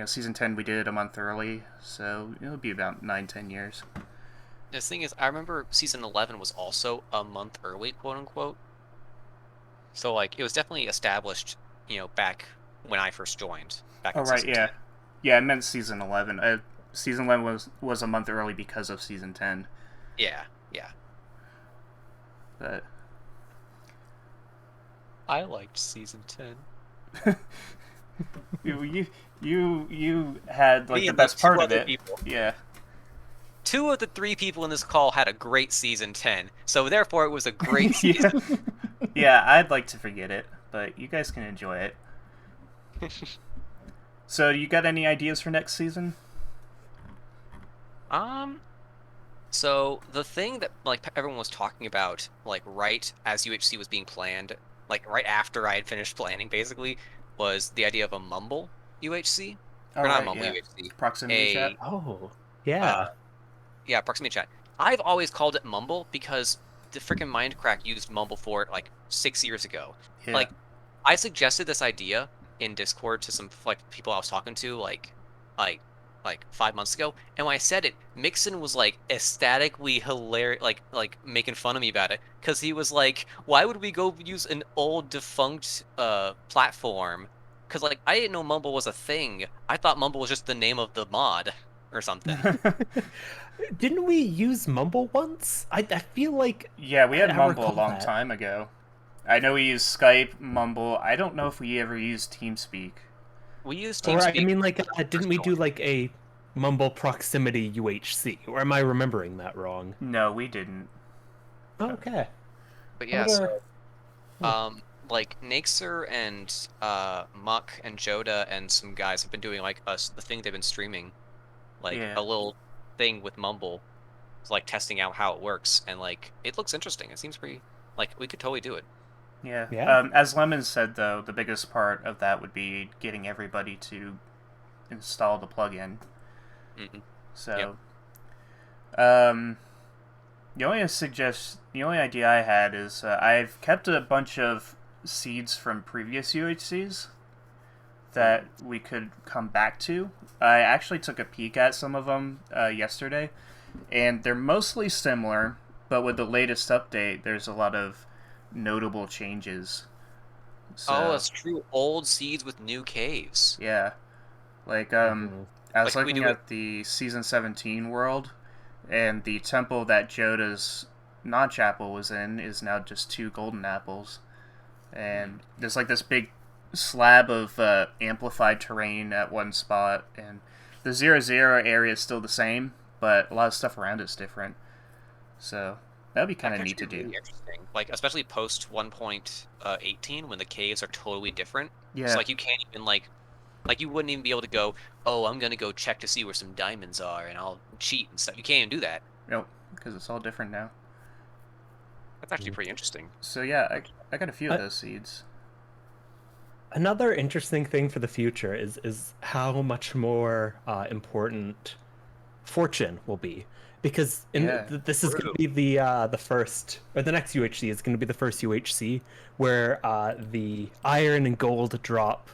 season 10 we did it a month early, so it'll be about 9-10 years. The thing is, I remember season 11 was also a month early, quote unquote. So like it was definitely established, back when I first joined, back Oh in right, season yeah, 10. yeah. I meant season 11. Season 11 was a month early because of season 10. Yeah, yeah. But I liked season 10. you had like Me the and those best two part of other it. people. Yeah. Two of the three people in this call had a great season 10, so therefore it was a great Yeah. season. Yeah, I'd like to forget it, but you guys can enjoy it. So, you got any ideas for next season? Um, so the thing that like everyone was talking about, like right as UHC was being planned, like right after I had finished planning, basically, was the idea of a mumble UHC, All or not a right, mumble yeah. UHC, Proximity chat. a Oh, uh, yeah. yeah, proximity chat. I've always called it mumble because the freaking Mindcrack used mumble for it like 6 years ago. Yeah. Like I suggested this idea in Discord to some like people I was talking to like like 5 months ago, and when I said it, Mixon was like ecstatically hilarious, like making fun of me about it because he was like, "Why would we go use an old defunct platform?" Because like I didn't know Mumble was a thing. I thought Mumble was just the name of the mod or something. Didn't we use Mumble once? I feel like Yeah, we had I Mumble a recall long that. time ago. I know we used Skype, Mumble. I don't know if we ever used TeamSpeak. We used Or I TeamSpeak mean, like, when I didn't first we do joined. like a Mumble proximity UHC? Or am I remembering that wrong? No, we didn't. Okay. But I yeah, so wonder. Hmm. like Naxer and Muck and Joda and some guys have been doing like us the thing they've been streaming, like Yeah. a little thing with Mumble, like testing out how it works, and like it looks interesting. It seems pretty like we could totally do it. Yeah. Yeah. As Lemon said, though, the biggest part of that would be getting everybody to install the plugin. Hmm. Yep. So, um, the only idea I had is I've kept a bunch of seeds from previous UHCs that we could come back to. I actually took a peek at some of them yesterday, and they're mostly similar, but with the latest update, there's a lot of notable changes. Oh, So, that's true. Old seeds with new caves. yeah, like Hmm. I Like was if we looking do it. at the season 17 world, and the temple that Joda's notch apple was in is now just two golden apples, Hmm. and there's like this big slab of amplified terrain at one spot, and the 0-0 area is still the same, but a lot of stuff around it's different. So that'd be kind That of could neat actually to be do. really interesting. Like especially post 1.18 when the caves are totally different. So Yeah, like you can't even like you wouldn't even be able to go, oh, I'm gonna go check to see where some diamonds are and I'll cheat and stuff. You can't even do that. nope, because it's all different now. That's actually pretty interesting. So yeah, I got a few of Uh, those seeds. Another interesting thing for the future is how much more important fortune will be, because Yeah, this is going True. to be the first, or the next UHC is going to be the first UHC where the iron and gold drop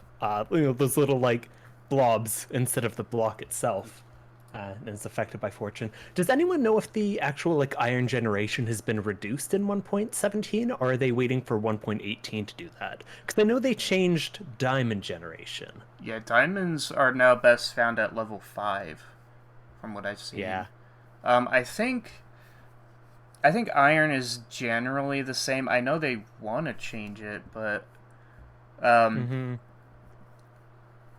those little like blobs instead of the block itself, and is affected by fortune. Does anyone know if the actual like iron generation has been reduced in 1.17, or are they waiting for 1.18 to do that? Because I know they changed diamond generation. yeah. Diamonds are now best found at level 5, from what I've seen. Yeah. Um, I think I think iron is generally the same. I know they want to change it, but um, Mm-hmm.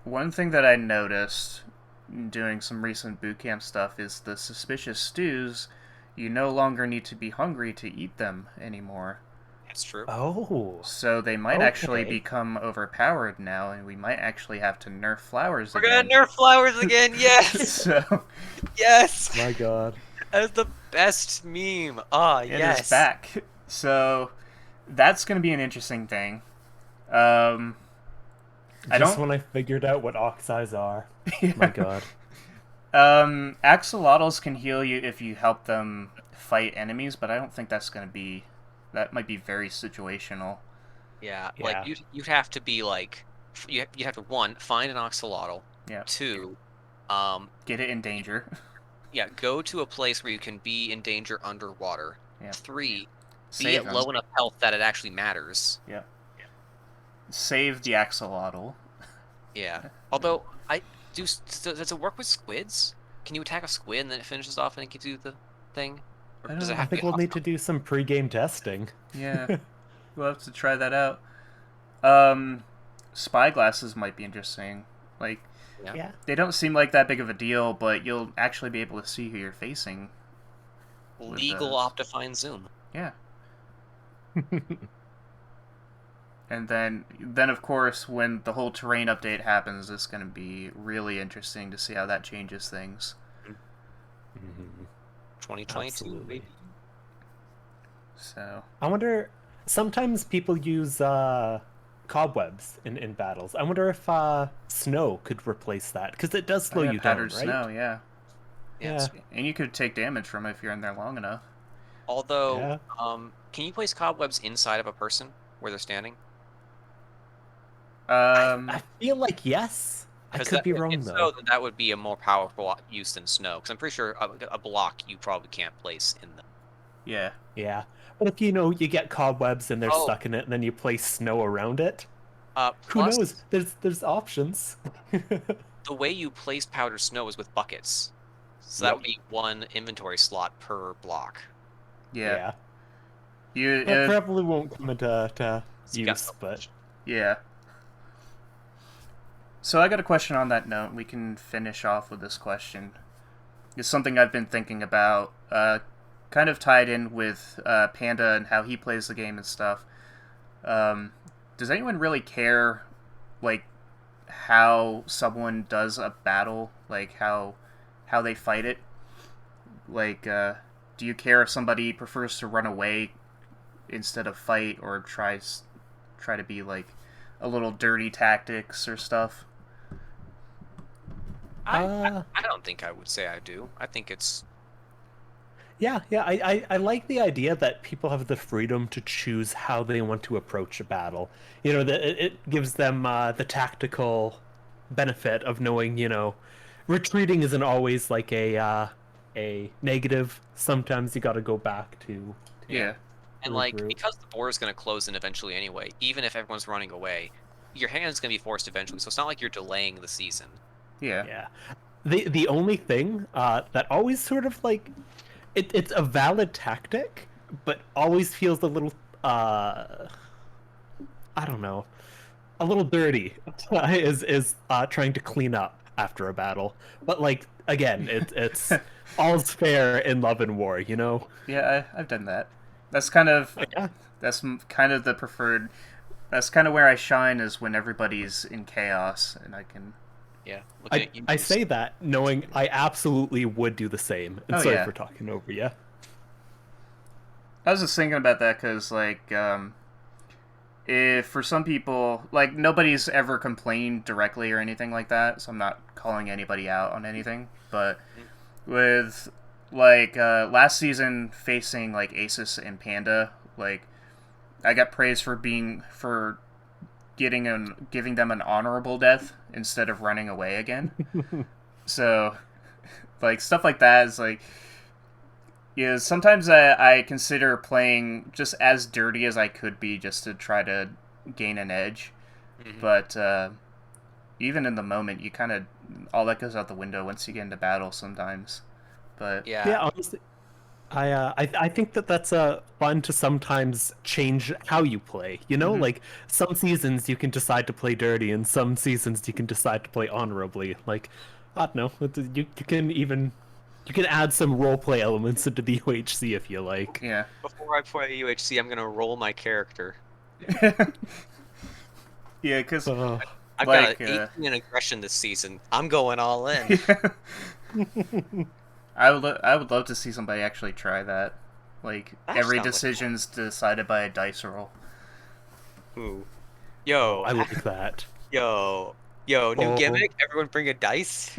one thing that I noticed doing some recent boot camp stuff is the suspicious stews. You no longer need to be hungry to eat them anymore. That's true. Oh, So they might actually okay. become overpowered now, and we might actually have to nerf flowers We're gonna again. nerf flowers again. Yes, So yes. My God. That is the best meme. Ah, it is yes. back. So that's going to be an interesting thing. Um, I Just don't. when I figured out what oxides are. My God. Axolotls can heal you if you help them fight enemies, but I don't think that's going to be. That might be very situational. Yeah, like Yeah. you'd have to be like you have to one find an axolotl, Yeah. two, um, Get it in danger. yeah, go to a place where you can be in danger underwater, Yeah. three, be Save at them. low enough health that it actually matters, Yeah. save the axolotl. Yeah. Although does it work with squids? Can you attack a squid and then it finishes off and it gives you the thing? Or I does don't it I have to think be we'll need hostile? to do some pre-game testing. Yeah, we'll have to try that out. Spy glasses might be interesting. Like, Yeah. Yeah. they don't seem like that big of a deal, but you'll actually be able to see who you're facing. Legal those. Optifine zoom. Yeah. And then of course, when the whole terrain update happens, it's going to be really interesting to see how that changes things. 2022. Absolutely. Baby. So, I wonder. Sometimes people use cobwebs in battles. I wonder if snow could replace that because it does slow you down, powdered right? snow, yeah. Yeah. And you could take damage from it if you're in there long enough. Although, Yeah. can you place cobwebs inside of a person where they're standing? I feel like yes. I Because could be wrong if though. so, then that would be a more powerful use than snow. Because I'm pretty sure a block you probably can't place in them. Yeah. Yeah. But if you get cobwebs and they're Oh. stuck in it, and then you place snow around it, who Plus, knows? There's options. the way you place powdered snow is with buckets. So that Yep. would be one inventory slot per block. Yeah. That probably won't come into So you got use, so but much. Yeah. So I got a question on that note. We can finish off with this question. It's something I've been thinking about, kind of tied in with Panda and how he plays the game and stuff. Does anyone really care, like, how someone does a battle, like how they fight it? Like, do you care if somebody prefers to run away instead of fight, or try to be like a little dirty tactics or stuff? I don't think I would say I do. I think it's yeah. I like the idea that people have the freedom to choose how they want to approach a battle. You know, that it gives them the tactical benefit of knowing, retreating isn't always like a negative. Sometimes you got to go back to Yeah. and like regroup. because the border's going to close in eventually anyway. Even if everyone's running away, your hand's going to be forced eventually. So it's not like you're delaying the season. Yeah. Yeah. The only thing that always sort of like it's a valid tactic, but always feels a little I don't know, a little dirty is trying to clean up after a battle. But like again, it's all's fair in love and war, you know? Yeah, I've done that. That's kind of Yeah. kind of the preferred. That's kind of where I shine, is when everybody's in chaos and I can. Yeah. Looking at you, I say that knowing I absolutely would do the same. And Oh, sorry yeah. for talking over you. I was just thinking about that because, like, if for some people, like, nobody's ever complained directly or anything like that, so I'm not calling anybody out on anything. But with, like, last season facing, like, Asus and Panda, like, I got praised for giving them an honorable death instead of running away again. So, like, stuff like that is like, yeah. Sometimes I consider playing just as dirty as I could be just to try to gain an edge, but even in the moment, you kind of all that goes out the window once you get into battle sometimes. But Yeah, honestly, I think that's fun to sometimes change how you play. You know, like some seasons you can decide to play dirty, and some seasons you can decide to play honorably. Like, I don't know, you can add some roleplay elements into the UHC if you like. yeah. before I play UHC, I'm gonna roll my character. Yeah, because I've like, got 18 in aggression this season. I'm going all in. I would love to see somebody actually try that. Like, That every sounds like decision's decided by a dice roll. Ooh. Yo, I like that. yo, new Oh. gimmick. Everyone bring a dice.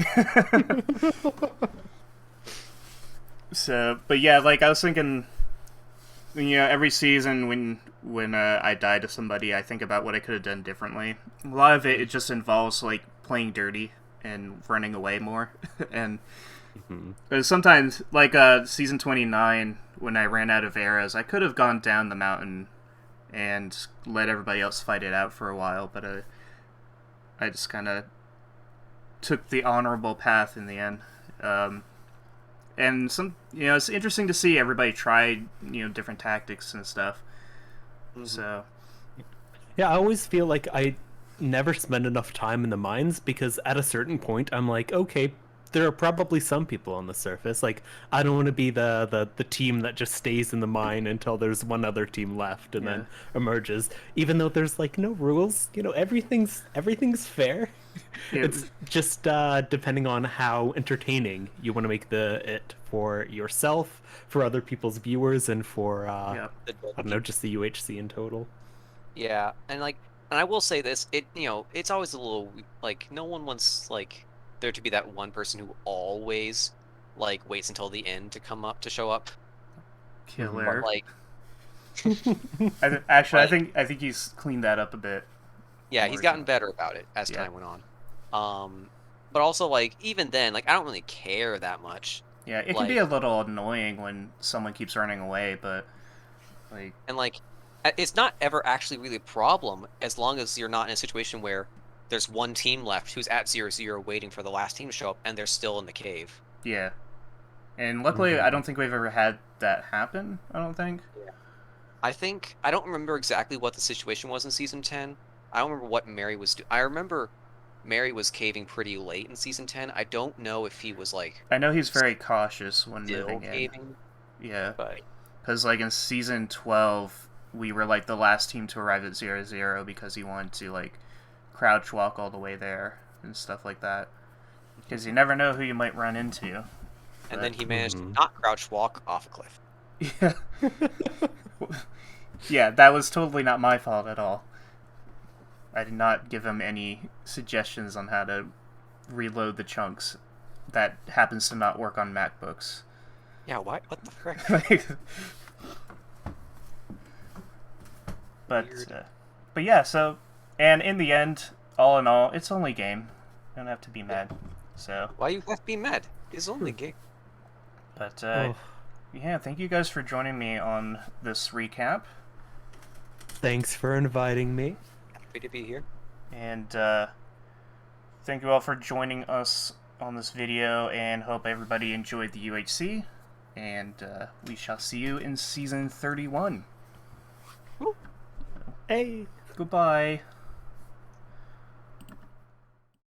So, but yeah, like I was thinking, every season when I die to somebody, I think about what I could have done differently. A lot of it just involves like playing dirty and running away more, and sometimes like season 29 when I ran out of arrows, I could have gone down the mountain and let everybody else fight it out for a while. But I just kind of took the honorable path in the end. And it's interesting to see everybody try, different tactics and stuff. Mm-hmm. So, yeah, I always feel like I never spend enough time in the mines, because at a certain point I'm like, okay, there are probably some people on the surface. Like, I don't want to be the team that just stays in the mine until there's one other team left and then emerges, even though there's like no rules. Everything's fair. Yeah. It's just depending on how entertaining you want to make it for yourself, for other people's viewers, and for I don't know, just the UHC in total. Yeah, and I will say this, it's always a little like, no one wants like there to be that one person who always like waits until the end to show up. Killer. But, I think he's cleaned that up a bit. Yeah, he's gotten better about it as time went on. But also, like, even then, like, I don't really care that much. Yeah, it can be a little annoying when someone keeps running away, but like, and like, it's not ever actually really a problem as long as you're not in a situation where there's one team left who's at 0-0 waiting for the last team to show up, and they're still in the cave. Yeah. And luckily, I don't think we've ever had that happen, I don't think. Yeah. I don't remember exactly what the situation was in Season 10. I don't remember what Mary was doing. I remember Mary was caving pretty late in Season 10. I don't know if he was, like... I know he's very cautious when moving caving, in. Yeah. But... Because, like, in Season 12, we were, like, the last team to arrive at 0-0 because he wanted to, like, crouch walk all the way there and stuff like that. Because you never know who you might run into. And then he managed to not crouch walk off a cliff. Yeah. Yeah, that was totally not my fault at all. I did not give him any suggestions on how to reload the chunks. That happens to not work on MacBooks. Yeah, what the frick? But yeah, so, and in the end, all in all, it's only a game. You don't have to be mad. So. Why you have to be mad? It's only a game. But yeah, thank you guys for joining me on this recap. Thanks for inviting me. Happy to be here. And thank you all for joining us on this video, and hope everybody enjoyed the UHC. And we shall see you in Season 31. Hey! Goodbye.